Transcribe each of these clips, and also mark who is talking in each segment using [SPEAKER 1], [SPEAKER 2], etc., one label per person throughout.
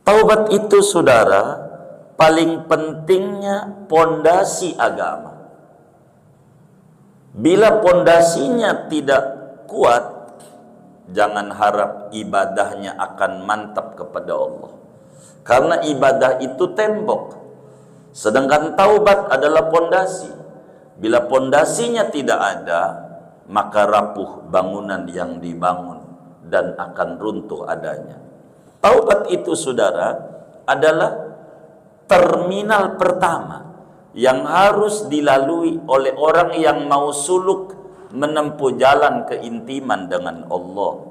[SPEAKER 1] Taubat itu saudara, paling pentingnya pondasi agama. Bila pondasinya tidak kuat, jangan harap ibadahnya akan mantap kepada Allah. Karena ibadah itu tembok, sedangkan taubat adalah pondasi. Bila pondasinya tidak ada, maka rapuh bangunan yang dibangun dan akan runtuh adanya. Taubat itu saudara adalah terminal pertama yang harus dilalui oleh orang yang mau suluk menempuh jalan keintiman dengan Allah.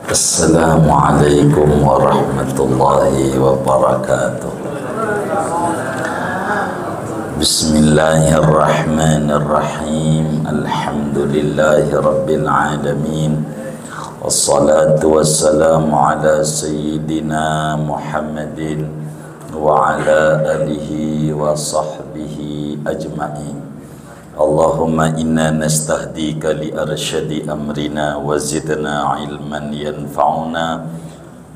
[SPEAKER 1] Assalamualaikum warahmatullahi wabarakatuh. Bismillahirrahmanirrahim. Alhamdulillahi rabbil alamin. Wassalatu wassalamu ala sayyidina Muhammadin wa ala alihi wa sahbihi ajma'in. Allahumma inna nastahdika li arsyadi amrina wa zidna ilman yanfa'una.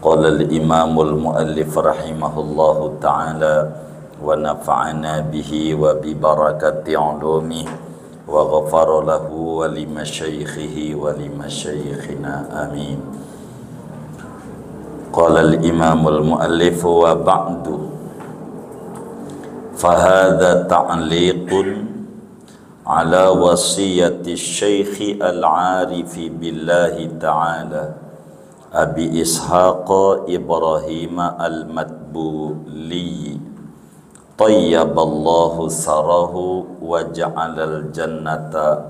[SPEAKER 1] Qala al-imamul muallif rahimahullahu ta'ala wa nafa'ana bihi wa bi barakati ulumih wa ghafara lahu wa li masyaikhihi wa li masyaikhina amin. Qala al-imamul muallif wa ba'du fa hadha ta'liqun ala wasiyati syekhi al-arifi billahi ta'ala Abi Ishaq Ibrahim al-Madbuli tayyaballahu sarahu wa ja'alal jannata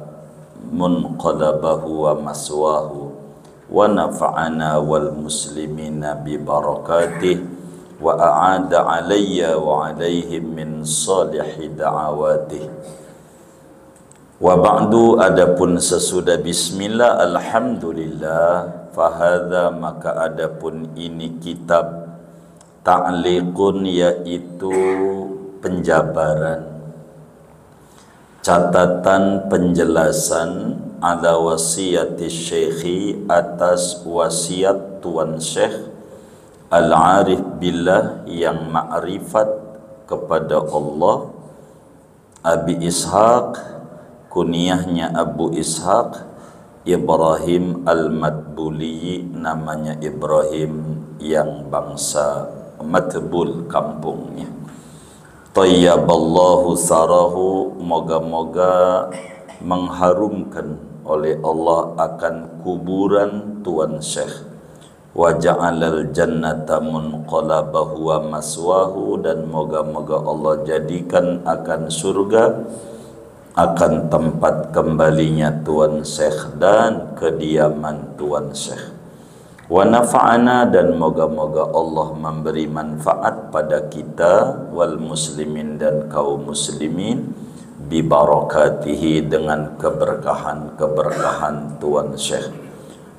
[SPEAKER 1] munqalabahu wa maswahu wa nafa'ana wal muslimina bi barakatih wa a'ada alayya wa alaihim min salihi da'awatih. Wa ba'du, adapun sesudah bismillah, alhamdulillah, fahadha, maka adapun ini kitab ta'liqun, yaitu penjabaran, catatan penjelasan ala wasiyati syekhi, atas wasiat tuan syekh al-arif billah, yang ma'rifat kepada Allah, Abi Ishaq, kunyahnya Abu Ishaq Ibrahim al-Madbuli, namanya Ibrahim yang bangsa Madbul kampungnya. Tayyaballahu sarahu, moga-moga mengharumkan oleh Allah akan kuburan tuan syekh. Wa ja'alal jannata munqalabahu wa maswahu, dan moga-moga Allah jadikan akan surga akan tempat kembalinya tuan syekh dan kediaman tuan syekh. Wa nafa'ana, dan moga-moga Allah memberi manfaat pada kita wal muslimin, dan kaum muslimin, bi barakatihi, dengan keberkahan tuan syekh.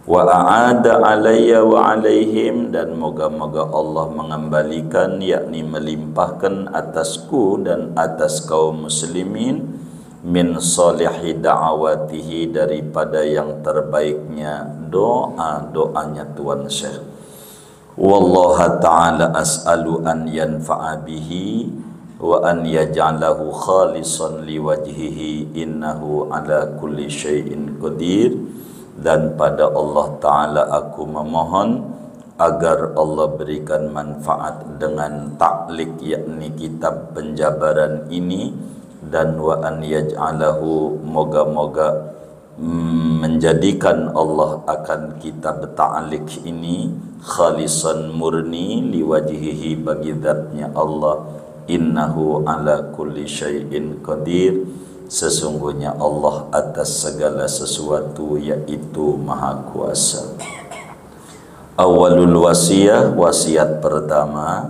[SPEAKER 1] Wa a'ada alayya wa alaihim, dan moga-moga Allah mengembalikan, yakni melimpahkan atasku dan atas kaum muslimin, min salihi da'awatihi, daripada yang terbaiknya doa-doanya tuan syekh. Wallaha ta'ala as'alu an yanfa'a bihi wa an yaj'alahu khalisan liwajhihi, innahu ala kulli syai'in qadir. Dan pada Allah Ta'ala aku memohon agar Allah berikan manfaat dengan ta'liq, yakni kitab penjabaran ini, dan wa an yaj'alahu, moga-moga menjadikan Allah akan kitab ta'liq ini khalisan, murni, liwajhihi, bagi zatnya Allah, innahu ala kulli syai'in qadir, sesungguhnya Allah atas segala sesuatu yaitu maha kuasa. Awalul wasiyah, wasiat pertama,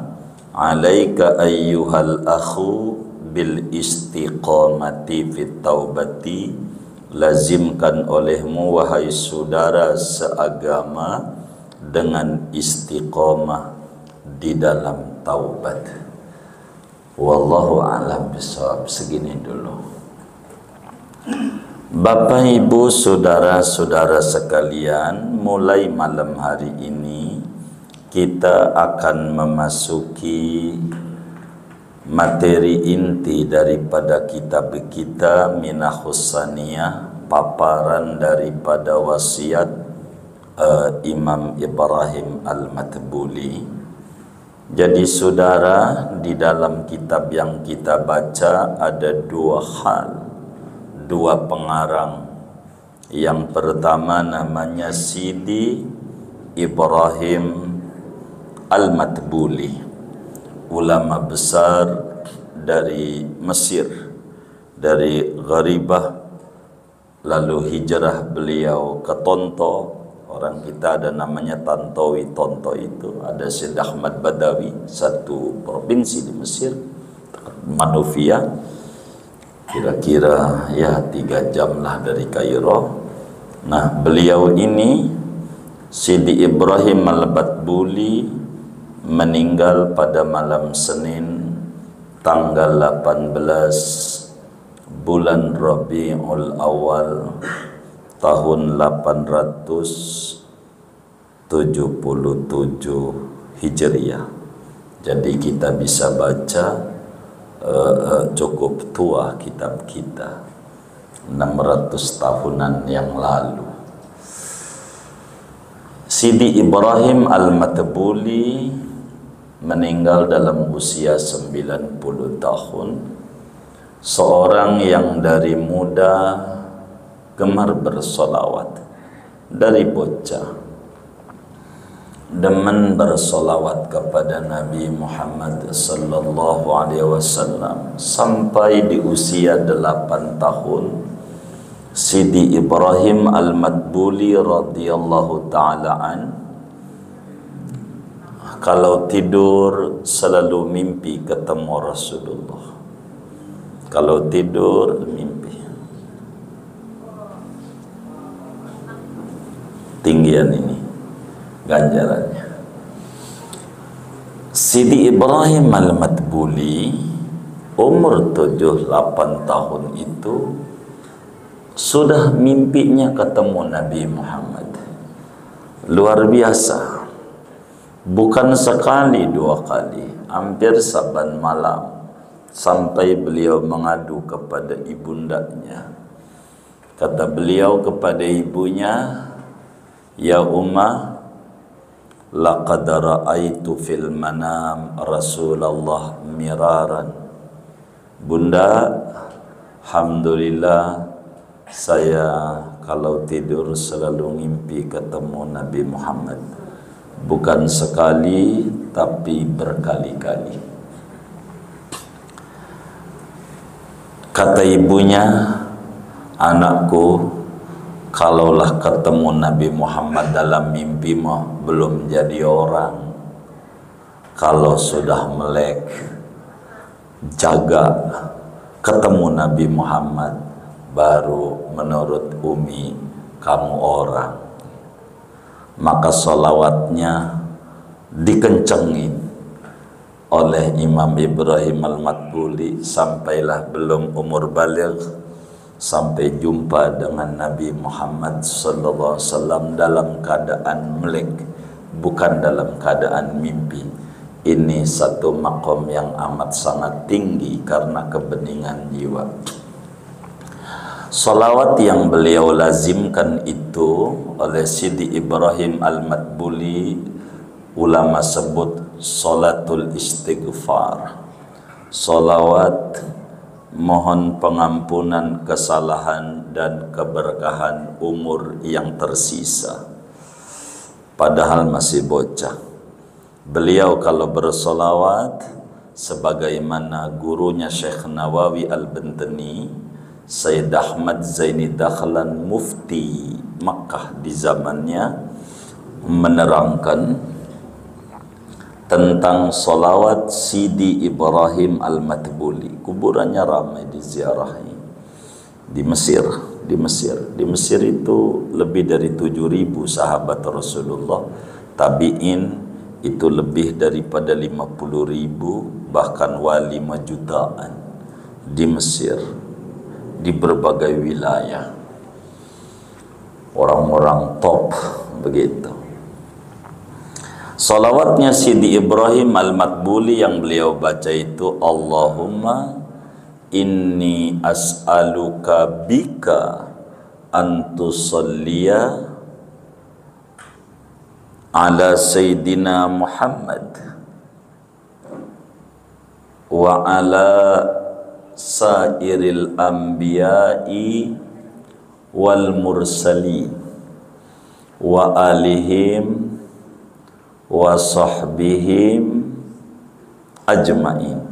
[SPEAKER 1] alaika ayyuhal akhu bil istiqamati fit taubati, lazimkan olehmu wahai saudara seagama dengan istiqamah di dalam taubat. Wallahu a'lam bishawab. Segini dulu. Bapak Ibu saudara-saudara sekalian, mulai malam hari ini kita akan memasuki materi inti daripada kitab kita Minahus Saniyah, paparan daripada wasiat Imam Ibrahim Al-Matbuli. Jadi saudara, di dalam kitab yang kita baca ada dua hal, dua pengarang. Yang pertama namanya Sidi Ibrahim Al-Matbuli, ulama besar dari Mesir, dari Gharibah, lalu hijrah beliau ke Tonto. Orang kita ada namanya Tantowi, Tonto itu ada Syed Ahmad Badawi, satu provinsi di Mesir, Manufia, kira-kira ya 3 jam lah dari Kairo. Nah, beliau ini Sidi Ibrahim Al-Matbuli meninggal pada malam Senin tanggal 18 bulan Rabiul Awal tahun 877 Hijriah. Jadi kita bisa baca cukup tua kitab kita, 600 tahunan yang lalu. Sidi Ibrahim Al-Matbuli meninggal dalam usia 90 tahun. Seorang yang dari muda gemar bersolawat, dari bocah demen bersolawat kepada Nabi Muhammad sallallahu alaihi wasallam sampai di usia 8 tahun. Sidi Ibrahim Al-Matbuli radhiyallahu ta'ala an, kalau tidur selalu mimpi ketemu Rasulullah. Kalau tidur mimpi. Tinggian ini ganjarannya. Sidi Ibrahim Al-Matbuli umur 7-8 tahun itu sudah mimpinya ketemu Nabi Muhammad. Luar biasa. Bukan sekali, 2 kali, hampir saban malam, sampai beliau mengadu kepada ibundanya. Kata beliau kepada ibunya, "Ya Ummah, laqad ra'aitu fil manam Rasulullah miraran." Bunda, alhamdulillah, saya kalau tidur selalu mimpi ketemu Nabi Muhammad. Bukan sekali, tapi berkali-kali. Kata ibunya, "Anakku, kalaulah ketemu Nabi Muhammad dalam mimpi mah belum jadi orang. Kalau sudah melek, jaga ketemu Nabi Muhammad, baru menurut Umi kamu orang." Maka salawatnya dikencengin oleh Imam Ibrahim Al-Matbuli sampailah belum umur baligh, sampai jumpa dengan Nabi Muhammad sallallahu alaihi wasallam dalam keadaan melek, bukan dalam keadaan mimpi. Ini satu makom yang amat sangat tinggi karena kebeningan jiwa. Salawat yang beliau lazimkan itu oleh Sidi Ibrahim Al-Matbuli, ulama sebut salatul istighfar. Salawat mohon pengampunan kesalahan dan keberkahan umur yang tersisa. Padahal masih bocah. Beliau kalau bersolawat sebagaimana gurunya Syekh Nawawi Al-Bantani, Sayyid Ahmad Zaini Dakhlan, mufti Makkah di zamannya, menerangkan tentang solawat Sidi Ibrahim Al-Matbuli. Kuburannya ramai diziarahi di Mesir. Di Mesir itu lebih dari 7.000 sahabat Rasulullah. Tabi'in itu lebih daripada 50.000, bahkan wali jutaan di Mesir, di berbagai wilayah. Orang-orang top begitu. Salawatnya Sidi Ibrahim Al-Matbuli yang beliau baca itu, Allahumma inni as'aluka bika antusalliya ala Sayyidina Muhammad wa ala sairil anbiya'i wal mursalin wa alihim wa sahbihim ajma'in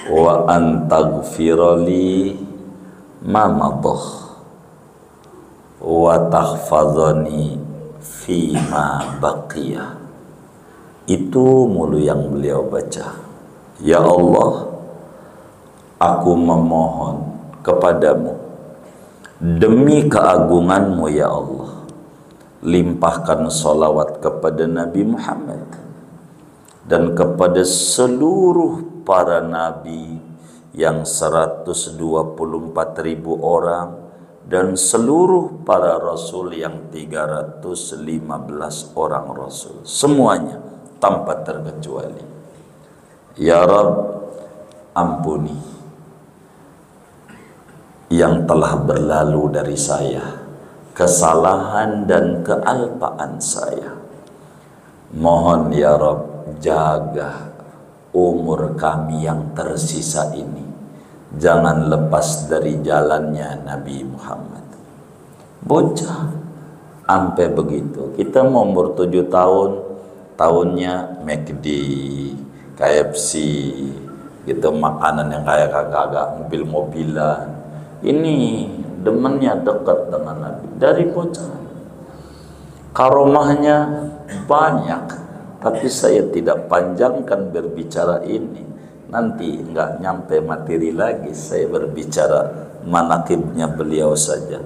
[SPEAKER 1] wa antaghfirali ma madah wa tahfazani fima baqiyah. Itu mulu yang beliau baca. Ya Allah, aku memohon kepadamu demi keagunganmu ya Allah, limpahkan salawat kepada Nabi Muhammad dan kepada seluruh para nabi yang 124.000 orang dan seluruh para rasul yang 315 orang rasul, semuanya tanpa terkecuali. Ya Rabb, ampuni yang telah berlalu dari saya, kesalahan dan kealpaan saya. Mohon ya Rabb, jaga umur kami yang tersisa ini, jangan lepas dari jalannya Nabi Muhammad. Bocah sampai begitu. Kita mau umur 7 tahun, tahunnya McD, KFC gitu, makanan yang kayak kagak mobil-mobilan. Ini demennya dekat dengan Nabi dari bocah. Karomahnya banyak, tapi saya tidak panjangkan berbicara ini. Nanti nggak nyampe materi lagi, saya berbicara manaqibnya beliau saja.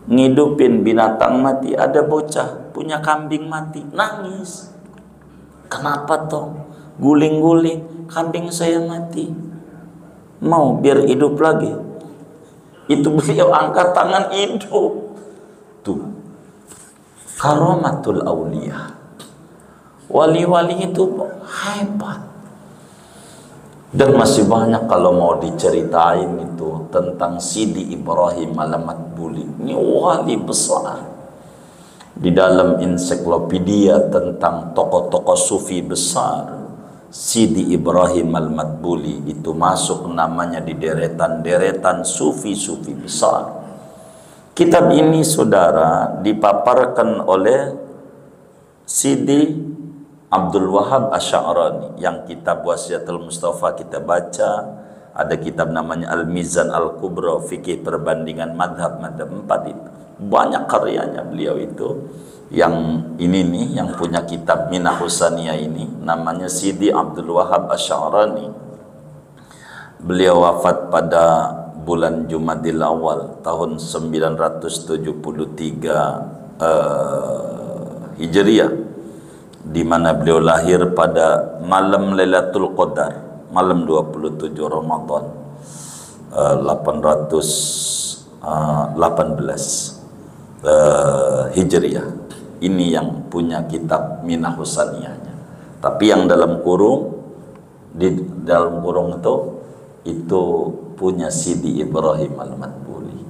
[SPEAKER 1] Ngidupin binatang mati, ada bocah punya kambing mati, nangis. Kenapa toh? Guling-guling, kambing saya mati. Mau biar hidup lagi. Itu beliau angkat tangan hidup. Tuh, karamatul auliya. Wali-wali itu hebat. Dan masih banyak kalau mau diceritain itu tentang Sidi Ibrahim Al-Matbuli. Ini wali besar. Di dalam ensiklopedia tentang tokoh-tokoh sufi besar, Sidi Ibrahim Al-Matbuli itu masuk namanya di deretan-deretan sufi-sufi besar. Kitab ini saudara dipaparkan oleh Sidi Abdul Wahab Asy'arani, yang kitab Wasiatul Mustafa kita baca. Ada kitab namanya Al-Mizan Al-Kubra, fikih perbandingan madhab 4 itu. Banyak karyanya beliau itu. Yang ini nih, yang punya kitab Minah Husaniyah ini, namanya Sidi Abdul Wahab Asy'arani. Beliau wafat pada bulan Jumadil Awal tahun 973 Hijriah, di mana beliau lahir pada malam Lailatul Qadar, malam 27 Ramadan 818 Hijriah. Ini yang punya kitab Minah Husaniyahnya. Tapi yang dalam kurung, di dalam kurung itu punya Sidi Ibrahim Al-Matbuli.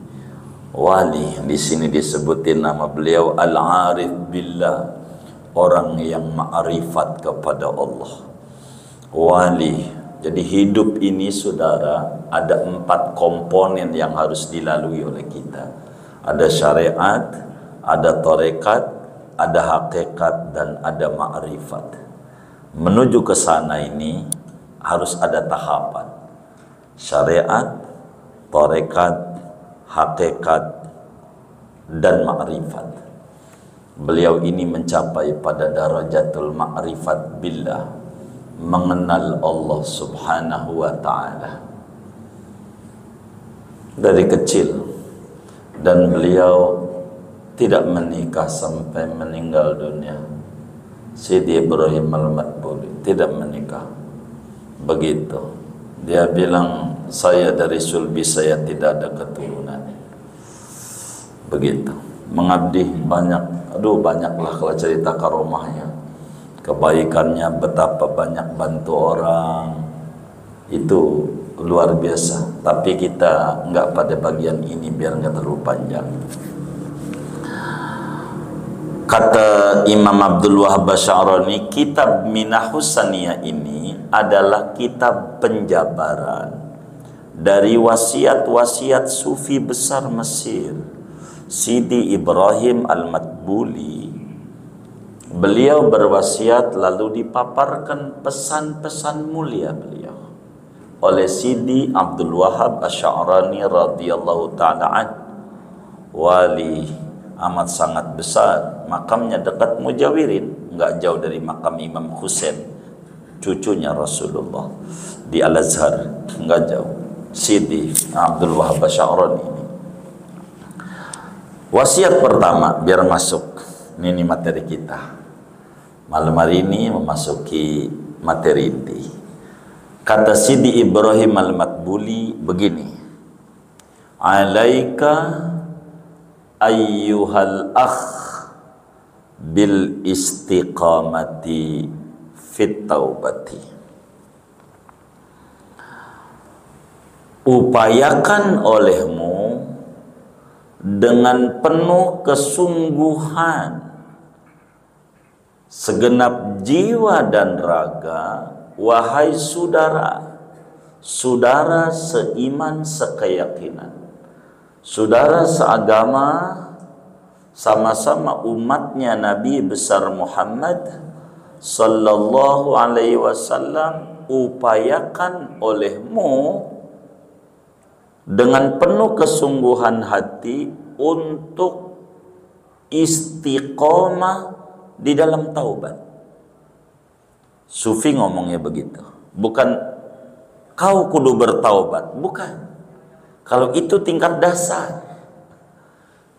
[SPEAKER 1] Wali, di sini disebutin nama beliau Al-Arif Billah, orang yang ma'rifat kepada Allah. Wali. Jadi hidup ini saudara, ada 4 komponen yang harus dilalui oleh kita. Ada syariat, ada tarekat, ada hakikat, dan ada ma'rifat. Menuju ke sana ini harus ada tahapan. Syariat, tarekat, hakikat, dan ma'rifat. Beliau ini mencapai pada darajatul ma'rifat billah, mengenal Allah subhanahu wa ta'ala dari kecil. Dan beliau tidak menikah sampai meninggal dunia. Sidi Ibrahim Al-Matbuli tidak menikah. Begitu. Dia bilang, saya dari sulbi saya tidak ada keturunan. Begitu. Mengabdi banyak, banyaklah kalau cerita karomahnya. kebaikannya betapa banyak bantu orang, itu luar biasa. Tapi kita nggak pada bagian ini biar nggak terlalu panjang. Kata Imam Abdul Wahhab Asy'arani, kitab Minahus Saniyah ini adalah kitab penjabaran dari wasiat-wasiat sufi besar Mesir, Sidi Ibrahim Al-Matbuli. Beliau berwasiat lalu dipaparkan pesan-pesan mulia beliau oleh Sidi Abdul Wahhab Asy'arani radhiyallahu ta'ala an, wali amat sangat besar, makamnya dekat Mujawirin, nggak jauh dari makam Imam Husain, cucunya Rasulullah, di Al-Azhar, nggak jauh. Sidi Abdul Wahhab Asy'arani ini. Wasiat pertama, biar masuk, ini materi kita malam hari ini, memasuki materi inti. Kata Sidi Ibrahim Al-Matbuli begini, alaika ayyuhal akh bil istiqamati fit taubati. Upayakan olehmu dengan penuh kesungguhan segenap jiwa dan raga, wahai saudara, saudara seiman sekeyakinan, saudara seagama, sama-sama umatnya Nabi besar Muhammad sallallahu alaihi wasallam, upayakan olehmu dengan penuh kesungguhan hati untuk istiqomah di dalam taubat. Sufi ngomongnya begitu, bukan kau kudu bertaubat, bukan. Kalau itu tingkat dasar,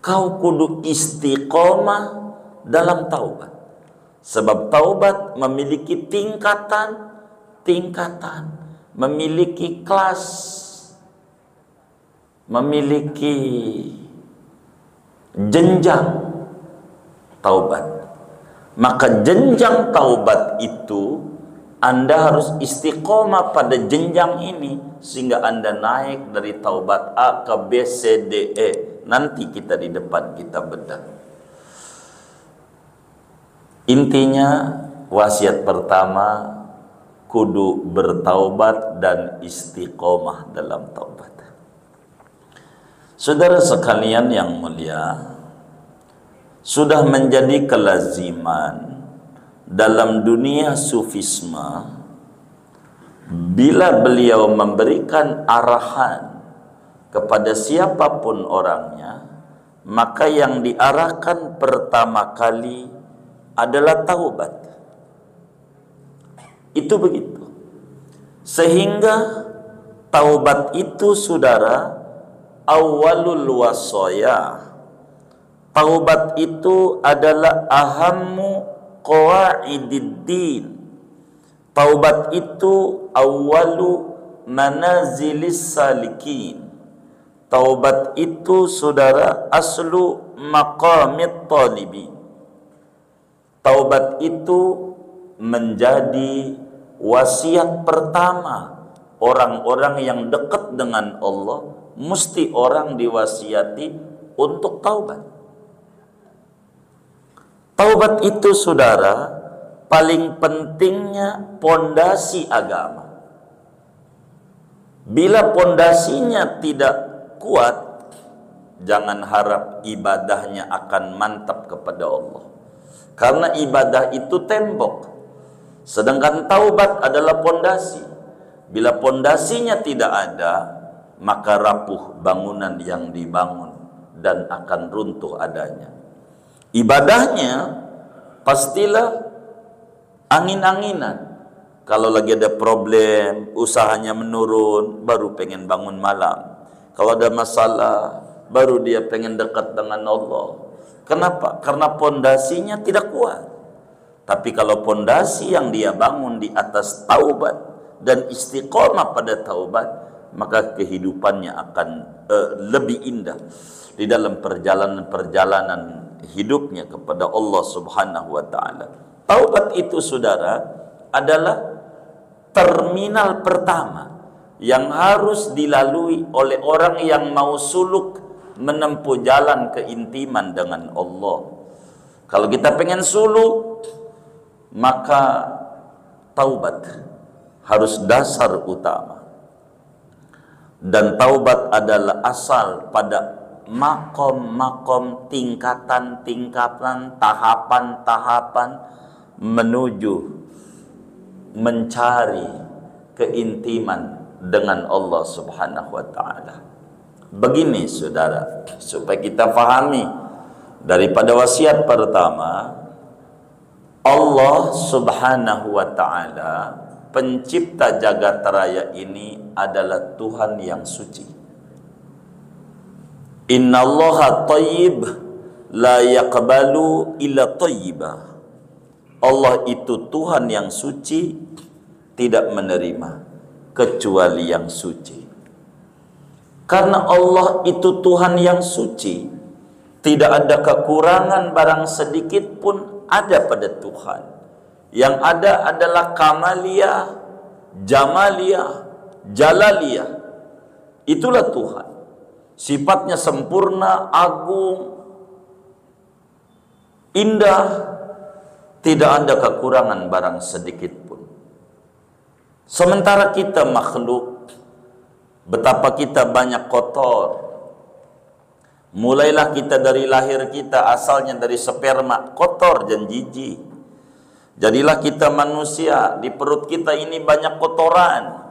[SPEAKER 1] kau kudu istiqomah dalam taubat. Sebab taubat memiliki tingkatan, memiliki kelas, memiliki jenjang taubat. Maka jenjang taubat itu Anda harus istiqomah pada jenjang ini sehingga Anda naik dari taubat A ke B, C, D, E. Nanti kita di depan kita bedah. Intinya wasiat pertama, kudu bertaubat dan istiqomah dalam taubat. Saudara sekalian yang mulia, sudah menjadi kelaziman dalam dunia sufisme, bila beliau memberikan arahan kepada siapapun orangnya, maka yang diarahkan pertama kali adalah taubat. Itu begitu. Sehingga taubat itu, saudara, awalul wasaya. Taubat itu adalah ahammu qawaididdin. Taubat itu awalu manazilis salikin. Taubat itu, saudara, aslu maqamit talibin. Taubat itu menjadi wasiat pertama orang-orang yang dekat dengan Allah. Mesti orang diwasiati untuk taubat. Taubat itu, saudara, paling pentingnya pondasi agama. Bila pondasinya tidak kuat, jangan harap ibadahnya akan mantap kepada Allah. Karena ibadah itu tembok, sedangkan taubat adalah pondasi. Bila pondasinya tidak ada, maka rapuh bangunan yang dibangun dan akan runtuh adanya. Ibadahnya pastilah angin-anginan. Kalau lagi ada problem, usahanya menurun, baru pengen bangun malam. Kalau ada masalah, baru dia pengen dekat dengan Allah. Kenapa? Karena pondasinya tidak kuat. Tapi kalau pondasi yang dia bangun di atas taubat dan istiqomah pada taubat, maka kehidupannya akan lebih indah di dalam perjalanan hidupnya kepada Allah Subhanahu wa taala. Taubat itu saudara adalah terminal pertama yang harus dilalui oleh orang yang mau suluk menempuh jalan keintiman dengan Allah. Kalau kita pengen suluk, maka taubat harus dasar utama. Dan taubat adalah asal pada makom-makom, tingkatan-tingkatan, tahapan-tahapan menuju mencari keintiman dengan Allah Subhanahu wa taala. Begini saudara, supaya kita fahami daripada wasiat pertama, Allah Subhanahu wa taala pencipta jagat raya ini adalah Tuhan yang suci. Innallaha thayyib la yaqbalu illa thayyibah. Allah itu Tuhan yang suci, tidak menerima kecuali yang suci. Karena Allah itu Tuhan yang suci, tidak ada kekurangan barang sedikit pun ada pada Tuhan. Yang ada adalah kamaliyah, jamaliyah, jalaliyah. Itulah Tuhan. Sifatnya sempurna, agung, indah, tidak ada kekurangan barang sedikit pun. Sementara kita makhluk, betapa kita banyak kotor. Mulailah kita dari lahir kita asalnya dari sperma, kotor dan jijik. Jadilah kita manusia, di perut kita ini banyak kotoran.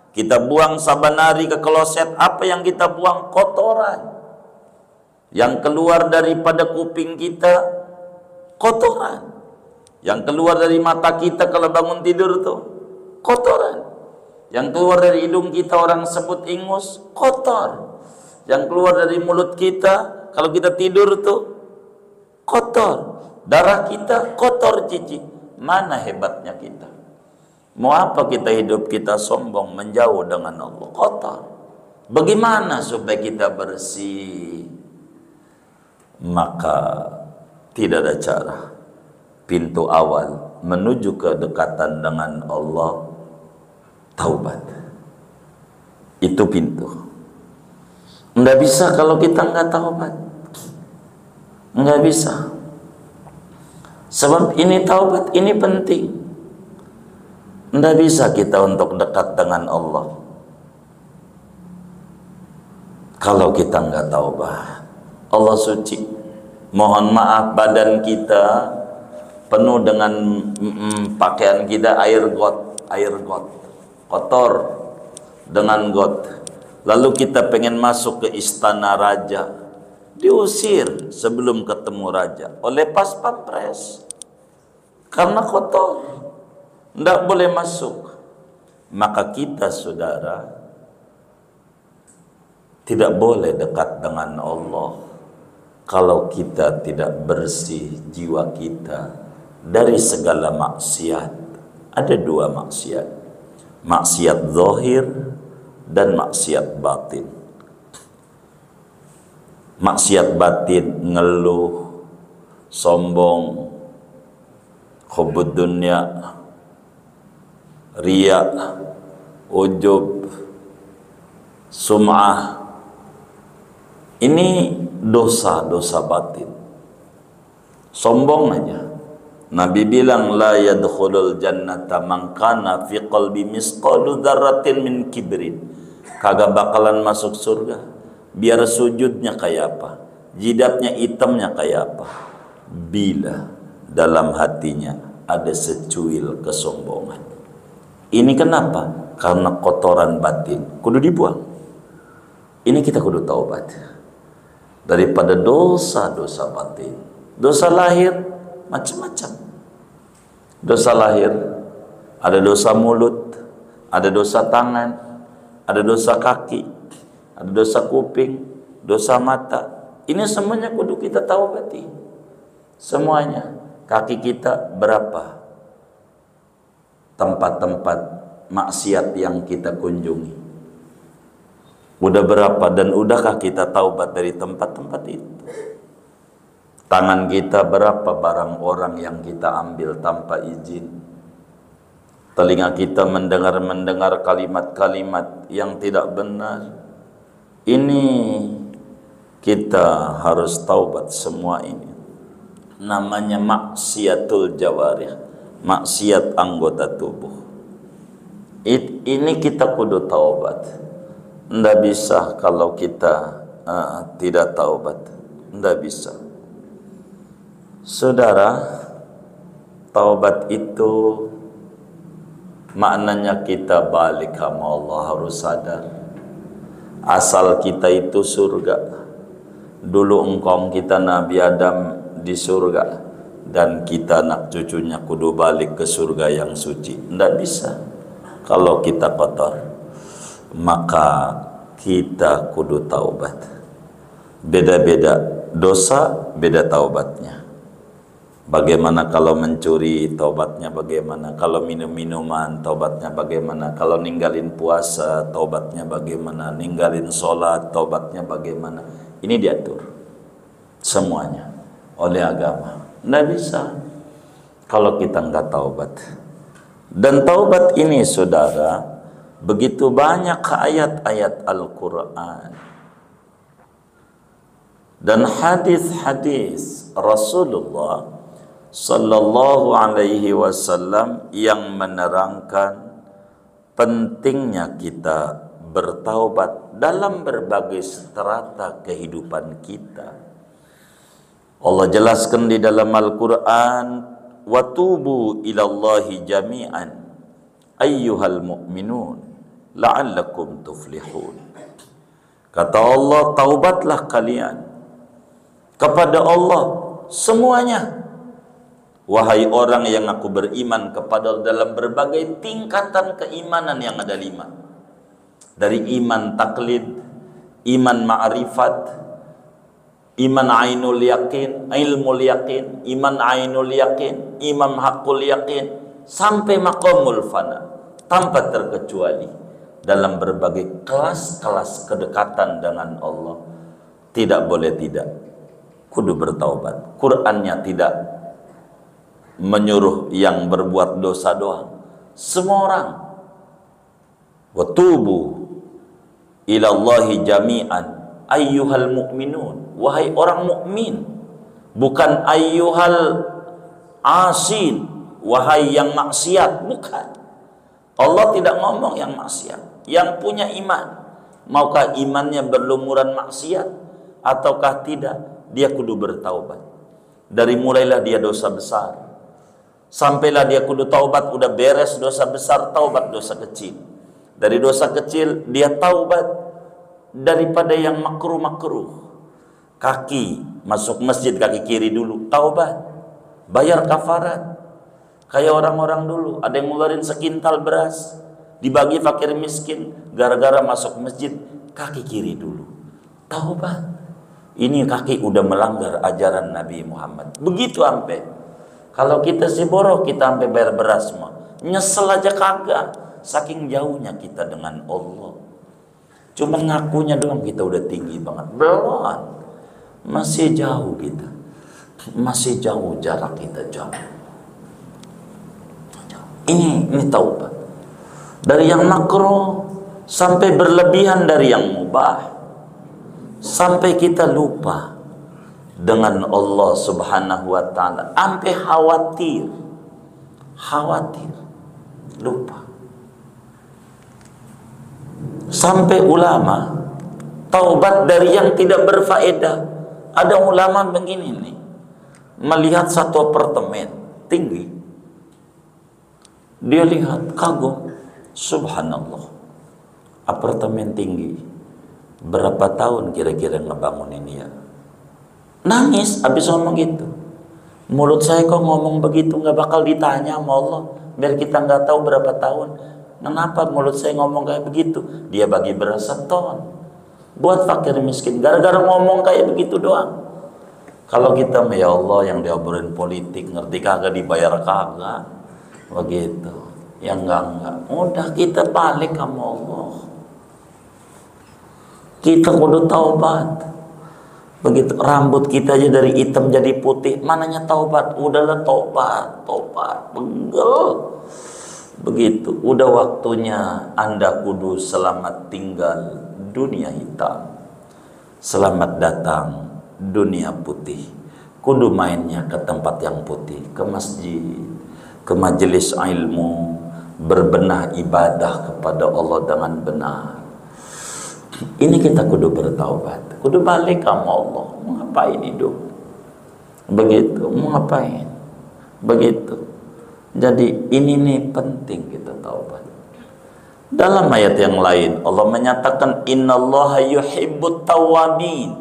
[SPEAKER 1] Kita buang saban hari ke kloset, apa yang kita buang? Kotoran. Yang keluar daripada kuping kita, kotoran. Yang keluar dari mata kita kalau bangun tidur tuh kotoran. Yang keluar dari hidung kita orang sebut ingus, kotor. Yang keluar dari mulut kita kalau kita tidur tuh kotor. Darah kita kotor, jijik. Mana hebatnya kita? Mau apa kita hidup kita sombong menjauh dengan Allah? Kotor. Bagaimana supaya kita bersih? Maka tidak ada cara. Pintu awal menuju kedekatan dengan Allah, taubat. Itu pintu. Enggak bisa kalau kita enggak taubat. Enggak bisa. Sebab ini taubat, ini penting. Enggak bisa kita untuk dekat dengan Allah kalau kita enggak taubat. Allah suci. Mohon maaf, badan kita penuh dengan pakaian kita air got, kotor dengan got. Lalu kita pengen masuk ke istana raja, diusir sebelum ketemu raja oleh pas pampres karena kotor, tidak boleh masuk. Maka kita saudara tidak boleh dekat dengan Allah kalau kita tidak bersih jiwa kita dari segala maksiat. Ada dua maksiat, maksiat zahir dan maksiat batin. Maksiat batin ngeluh, sombong, hubud dunia, riya, ujub, sum'ah. Ini dosa-dosa batin. Sombong aja. Nabi bilang la yadkhulul jannata man kana fi qalbi misqalu dzarratin min kibrin. Kagak bakalan masuk surga biar sujudnya kayak apa, jidatnya hitamnya kayak apa, bila dalam hatinya ada secuil kesombongan. Ini kenapa? Karena kotoran batin kudu dibuang. Ini kita kudu taubat daripada dosa-dosa batin. Dosa lahir macam-macam. Dosa lahir ada dosa mulut, ada dosa tangan, ada dosa kaki, ada dosa kuping, dosa mata. Ini semuanya kudu kita taubati. Semuanya. Kaki kita berapa tempat-tempat maksiat yang kita kunjungi? Udah berapa dan udahkah kita taubat dari tempat-tempat itu? Tangan kita berapa barang orang yang kita ambil tanpa izin. Telinga kita mendengar kalimat-kalimat yang tidak benar. Ini kita harus taubat semua ini. Namanya maksiatul jawarih, maksiat anggota tubuh. Ini kita kudu taubat. Nggak bisa kalau kita tidak taubat. Nggak bisa. Saudara, taubat itu maknanya kita balik sama Allah, harus sadar. Asal kita itu surga. Dulu engkong kita Nabi Adam di surga, dan kita anak cucunya kudu balik ke surga yang suci. Nggak bisa kalau kita kotor. Maka kita kudu taubat. Beda-beda dosa, beda taubatnya. Bagaimana kalau mencuri, taubatnya bagaimana? Kalau minum-minuman, taubatnya bagaimana? Kalau ninggalin puasa, taubatnya bagaimana? Ninggalin sholat, taubatnya bagaimana? Ini diatur semuanya oleh agama. Nggak bisa kalau kita nggak taubat. Dan taubat ini, saudara, begitu banyak ayat-ayat Al-Quran dan hadis-hadis Rasulullah Sallallahu alaihi wasallam yang menerangkan pentingnya kita bertaubat dalam berbagai strata kehidupan kita. Allah jelaskan di dalam Al-Quran, watubu ilallahi jami'an ayyuhal mu'minun la'allakum tuflihun. Kata Allah, taubatlah kalian kepada Allah semuanya, wahai orang yang aku beriman kepada, dalam berbagai tingkatan keimanan yang ada 5. Dari iman taklid, iman ma'rifat, iman ainul yakin, ilmul yakin, iman ainul yakin, iman hakul yakin, sampai maqamul fana, tanpa terkecuali. Dalam berbagai kelas-kelas kedekatan dengan Allah, tidak boleh tidak, kudu bertaubat. Qur'annya tidak menyuruh yang berbuat dosa doang, semua orang. Watubu ilallahi jami'an ayyuhal mu'minun, wahai orang mukmin, bukan ayyuhal asin, wahai yang maksiat, bukan. Allah tidak ngomong yang maksiat, yang punya iman. Maukah imannya berlumuran maksiat ataukah tidak? Dia kudu bertaubat. Dari mulailah dia dosa besar, sampailah dia kudu taubat, udah beres dosa besar, taubat dosa kecil. Dari dosa kecil dia taubat daripada yang makruh-makruh. Kaki masuk masjid kaki kiri dulu, taubat, bayar kafarat. Kayak orang-orang dulu, ada yang ngeluarin sekintal beras dibagi fakir miskin, gara-gara masuk masjid kaki kiri dulu, taubat. Ini kaki udah melanggar ajaran Nabi Muhammad. Begitu ampe. Kalau kita si boros, kita sampai bayar beras mah, nyesel aja kagak. Saking jauhnya kita dengan Allah. Cuma ngakunya doang kita udah tinggi banget. Belum, masih jauh kita, masih jauh jarak kita, jauh. Ini taubat. Dari yang makruh sampai berlebihan dari yang mubah, sampai kita lupa dengan Allah Subhanahu wa ta'ala, sampai khawatir, lupa. Sampai ulama taubat dari yang tidak berfaedah. Ada ulama begini nih, melihat satu apartemen tinggi, dia lihat, kagum, subhanallah, apartemen tinggi, berapa tahun kira-kira ngebangun ini ya? Nangis habis ngomong gitu. Mulut saya kok ngomong begitu, nggak bakal ditanya sama Allah, biar kita nggak tahu berapa tahun. Kenapa mulut saya ngomong kayak begitu? Dia bagi beras 1 ton buat fakir miskin, gara-gara ngomong kayak begitu doang. Kalau kita, ya Allah, yang diobrolin politik, ngerti kagak, dibayar kagak, begitu. Yang enggak, udah kita balik sama Allah. Kita kudu taubat. Begitu rambut kita aja dari hitam jadi putih, mananya taubat? Udahlah taubat, taubat, pegel. Begitu, udah waktunya Anda kudu selamat tinggal dunia hitam. Selamat datang dunia putih. Kudu mainnya ke tempat yang putih, ke masjid, ke majelis ilmu, berbenah ibadah kepada Allah dengan benar. Ini kita kudu bertaubat, kudu balik sama Allah. Mau ngapain hidup? Begitu, mau ngapain? Begitu. Jadi ini nih penting kita taubat. Dalam ayat yang lain Allah menyatakan innallaha yuhibbut tawwabin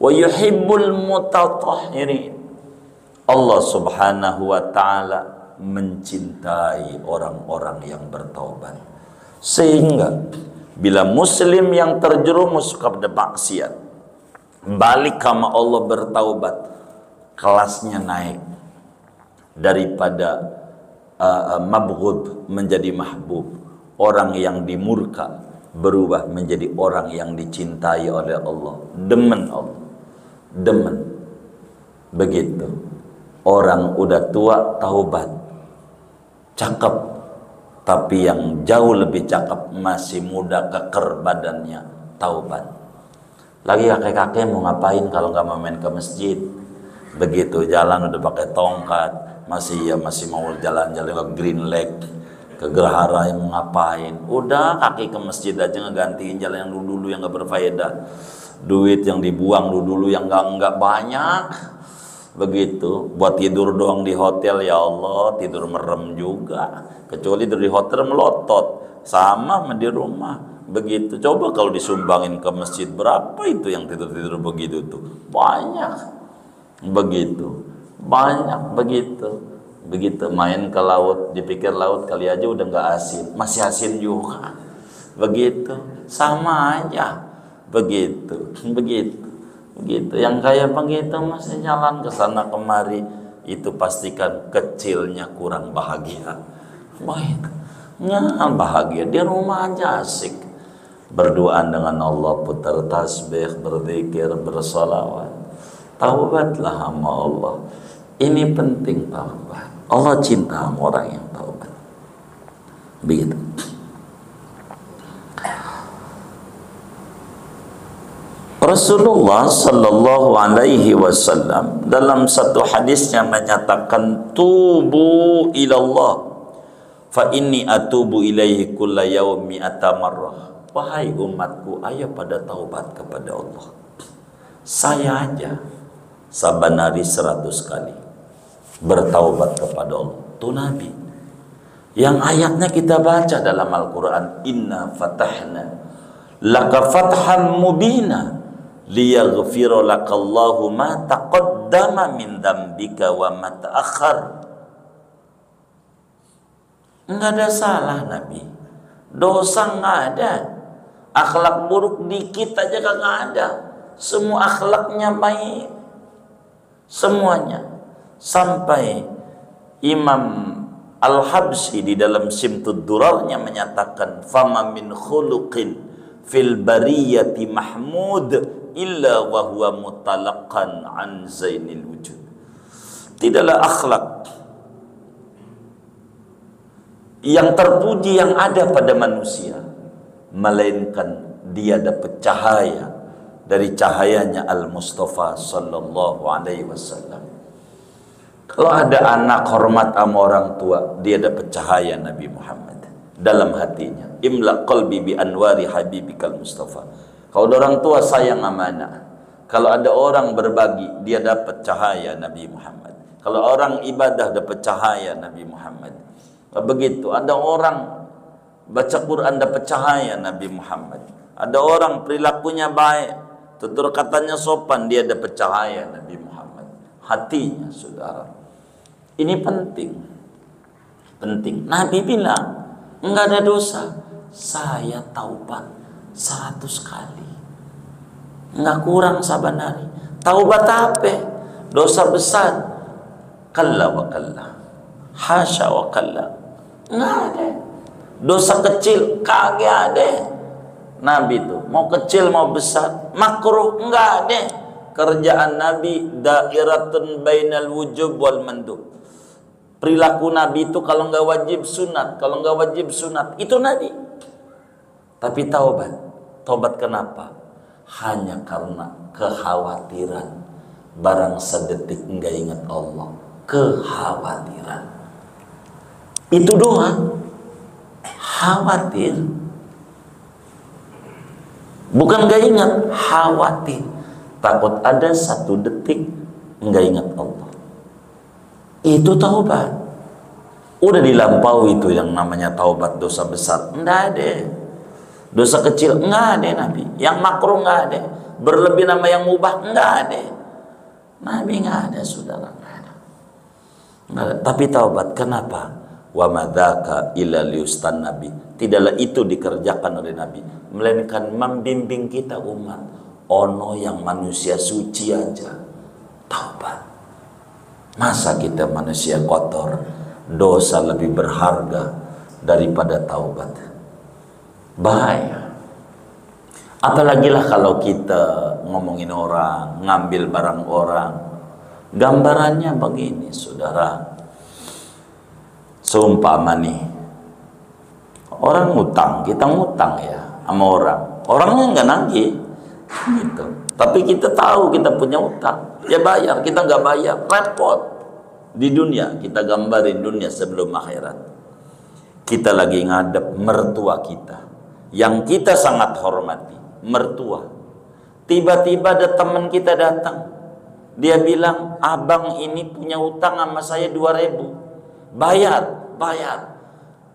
[SPEAKER 1] wa yuhibbul mutatahhirin. Allah Subhanahu wa taala mencintai orang-orang yang bertaubat. Sehingga bila muslim yang terjerumus kepada maksiat balik sama Allah bertaubat, kelasnya naik daripada mabghud menjadi mahbub. Orang yang dimurka berubah menjadi orang yang dicintai oleh Allah. Demen Allah, demen. Begitu. Orang udah tua taubat, cakep. Tapi yang jauh lebih cakep masih muda, keker badannya, taubat. Lagi kakek-kakek mau ngapain kalau nggak mau main ke masjid? Begitu jalan udah pakai tongkat, masih mau jalan-jalan ke Green Lake, ke Gerhara, yang mau ngapain? Udah kaki ke masjid aja, ngegantiin jalan yang dulu yang nggak berfaedah. Duit yang dibuang dulu yang nggak banyak. Begitu, buat tidur doang di hotel, ya Allah, tidur merem juga. Kecuali tidur di hotel melotot, sama di rumah. Begitu, coba kalau disumbangin ke masjid, berapa itu yang tidur-tidur begitu tuh? Banyak. Begitu, banyak begitu. Begitu main ke laut, dipikir laut kali aja udah nggak asin, masih asin juga. Begitu, sama aja. Begitu, begitu. Begitu, yang kayak begitu masih jalan ke sana kemari, itu pastikan kecilnya kurang bahagia. Baik, nggak bahagia di rumah aja asik, berduaan dengan Allah, putar tasbih, berzikir, bersolawat. Taubatlah sama Allah. Ini penting taubat. Allah cinta sama orang yang taubat. Begitu. Rasulullah sallallahu alaihi wasallam dalam satu hadisnya menyatakan tubu ilallah fa inni atubu ilaihi kulla yaumi atamarrah. Wahai umatku, ayo pada taubat kepada Allah. Saya aja saban hari 100 kali bertaubat kepada Allah. Itu Nabi yang ayatnya kita baca dalam Al-Quran, inna fatahna laka fathan mubina liyaghfira lakallahu ma taqaddama min dzambika wa ma ta'akhkhar. Enggak ada salah Nabi, dosa enggak ada, akhlak buruk dikit aja kagak ada, semua akhlaknya baik semuanya. Sampai Imam Al-Habsyi di dalam Simtud Durarnya menyatakan fama min khuluqin fil bariyati mahmud illa wa huwa mutalaqan an zainil wujud. Tidaklah akhlak yang terpuji yang ada pada manusia melainkan dia dapat cahaya dari cahayanya Al-Mustafa sallallahu alaihi wasallam. Kalau ada anak hormat sama orang tua, dia dapat cahaya Nabi Muhammad dalam hatinya. Imla qalbi bi anwari habibikal Mustafa. Kalau ada orang tua sayang sama anak. Kalau ada orang berbagi, dia dapat cahaya Nabi Muhammad. Kalau orang ibadah dapat cahaya Nabi Muhammad. Begitu, ada orang baca Quran dapat cahaya Nabi Muhammad. Ada orang perilakunya baik, tutur katanya sopan, dia dapat cahaya Nabi Muhammad. Hatinya, saudara. Ini penting. Penting. Nabi bilang, enggak ada dosa. Saya taubat 100 kali. Enggak kurang saban hari. Taubat apa? Dosa besar. Kalla wa kalla. Hasya wa kalla. Enggak ada. Dosa kecil kagak ada. Nabi itu mau kecil mau besar makruh enggak ada. kerjaan Nabi dairatun bainal wujub wal mandub. Perilaku Nabi itu kalau nggak wajib sunat, kalau nggak wajib sunat, itu Nabi. Tapi taubat kenapa? Hanya karena kekhawatiran, barang sedetik nggak ingat Allah, kekhawatiran. Itu doang, khawatir. Bukan nggak ingat, khawatir. Takut ada satu detik nggak ingat Allah. Itu taubat. Udah dilampaui itu yang namanya taubat dosa besar. Enggak ada. Dosa kecil enggak ada Nabi. Yang makruh enggak ada. Berlebih nama yang mubah enggak ada. Nabi enggak ada, saudara, enggak ada. Enggak ada. Tapi taubat kenapa? Wa madzaka illa liustan Nabi. Tidaklah itu dikerjakan oleh Nabi, melainkan membimbing kita umat. Ono yang manusia suci aja taubat. Masa kita manusia kotor, dosa lebih berharga daripada taubat. Bahaya. Apalagi lah kalau kita ngomongin orang, ngambil barang orang. Gambarannya begini, saudara. Seumpama nih, orang ngutang, kita ngutang ya sama orang. Orangnya nggak nagih, gitu. Tapi kita tahu kita punya utang, ya bayar. Kita nggak bayar, repot. Di dunia, kita gambarin dunia sebelum akhirat. Kita lagi ngadep mertua kita, yang kita sangat hormati, mertua. Tiba-tiba ada teman kita datang, dia bilang, abang ini punya utang sama saya 2.000, bayar.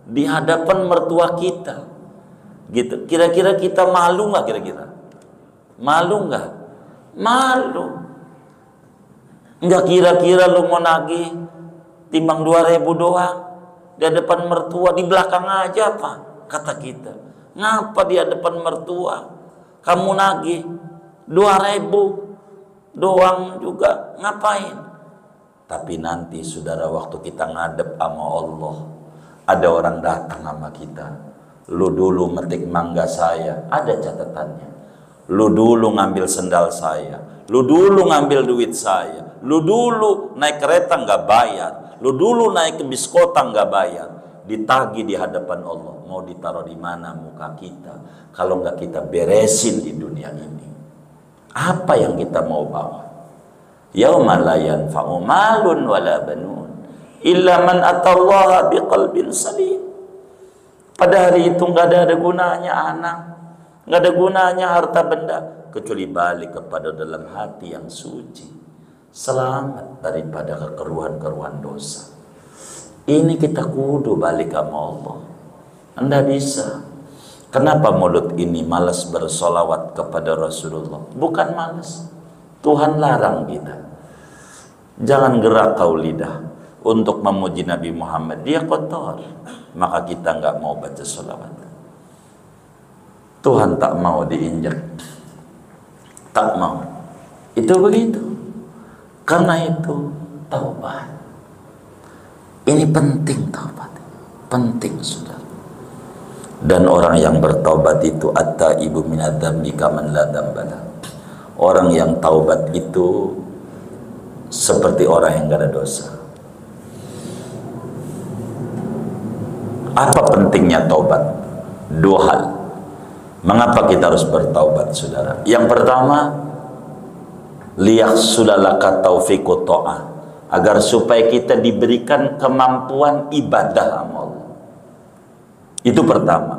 [SPEAKER 1] Di hadapan mertua kita, gitu. Kira-kira kita malu nggak? Kira-kira malu nggak? Malu. Nggak kira-kira lu mau nagih timbang 2.000 doang di hadapan mertua, di belakang aja apa? Kata kita. Ngapa di hadapan mertua kamu nagih 2.000 doang juga? Ngapain? Tapi nanti saudara, waktu kita ngadep sama Allah, ada orang datang sama kita. Lu dulu metik mangga saya, ada catatannya. Lu dulu ngambil sendal saya, lu dulu ngambil duit saya, lu dulu naik kereta nggak bayar, lu dulu naik ke bis kota nggak bayar. Ditagih di hadapan Allah. Mau ditaruh di mana muka kita kalau nggak kita beresin di dunia ini? Apa yang kita mau bawa? Yauma la yanfa'u malun wala banun illa man atallaha biqalbin salim. Pada hari itu nggak ada gunanya anak, nggak ada gunanya harta benda, kecuali balik kepada dalam hati yang suci, selamat daripada kekeruhan-keruhan dosa. Ini kita kudu balik sama Allah. Anda bisa. Kenapa mulut ini malas bersolawat kepada Rasulullah? Bukan malas, Tuhan larang kita. Jangan gerak kau lidah untuk memuji Nabi Muhammad, dia kotor, maka kita nggak mau baca sholawat. Tuhan tak mau diinjak, tak mau. Itu begitu. Karena itu taubat. Ini penting, taubat penting, saudara. Dan orang yang bertaubat itu at-taibu minadz-dzambi kaman la dzambala. Orang yang taubat itu seperti orang yang gak ada dosa. Apa pentingnya taubat? Dua hal. Mengapa kita harus bertaubat, saudara? Yang pertama, liyahsulalaka taufiqut ta'ah, agar supaya kita diberikan kemampuan ibadah sama Allah. Itu pertama.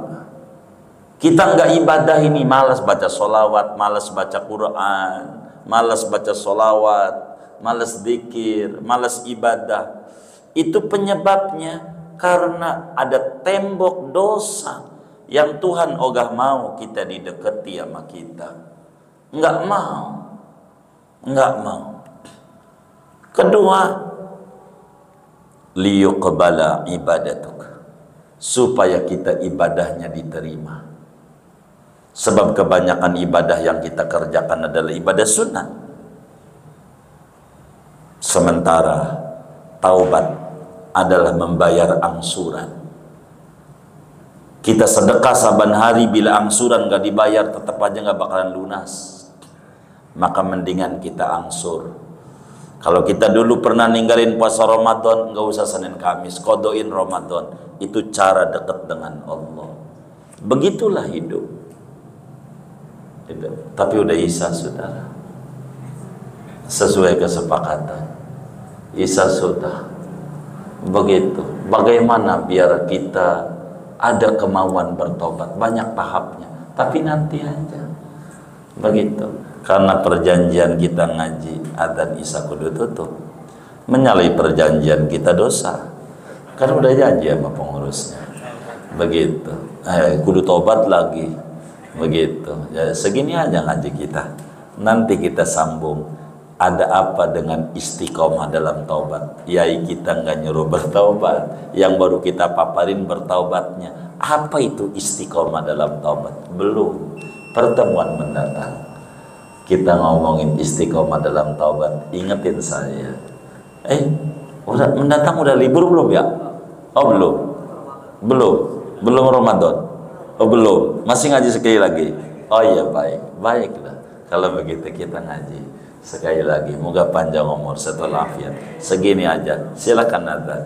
[SPEAKER 1] Kita nggak ibadah ini, malas baca sholawat, malas baca Quran, malas baca sholawat, malas zikir, malas ibadah. Itu penyebabnya karena ada tembok dosa yang Tuhan ogah mau kita didekati sama kita. Nggak mau. Kedua, liyuqbala ibadatuk, supaya kita ibadahnya diterima. Sebab kebanyakan ibadah yang kita kerjakan adalah ibadah sunnah. Sementara taubat adalah membayar angsuran. Kita sedekah saban hari, bila angsuran gak dibayar tetap aja gak bakalan lunas. maka mendingan kita angsur. Kalau kita dulu pernah ninggalin puasa Ramadan, nggak usah Senin Kamis, kodoin Ramadan. Itu cara dekat dengan Allah. Begitulah hidup. Tapi udah Isa, saudara, sesuai kesepakatan. Isa sudah begitu. Bagaimana biar kita ada kemauan bertobat? Banyak tahapnya, tapi nanti aja. Begitu. Karena perjanjian kita ngaji adzan Isa kudu tutup, menyalahi perjanjian kita dosa. Kan udah janji sama pengurusnya. Begitu. Kudu tobat lagi. Begitu. Ya, segini aja ngaji kita. Nanti kita sambung. Ada apa dengan istiqomah dalam taubat? Yai kita nggak nyuruh bertaubat, yang baru kita paparin bertaubatnya. Apa itu istiqomah dalam taubat? Belum. Pertemuan mendatang kita ngomongin istiqomah dalam taubat. Ingetin saya. Udah mendatang, udah libur belum ya? Oh belum. Belum Ramadan. Oh belum. Masih ngaji sekali lagi. Oh iya, baiklah. Kalau begitu kita ngaji sekali lagi. Moga panjang umur setelah afiat. Segini aja. Silakan adzan.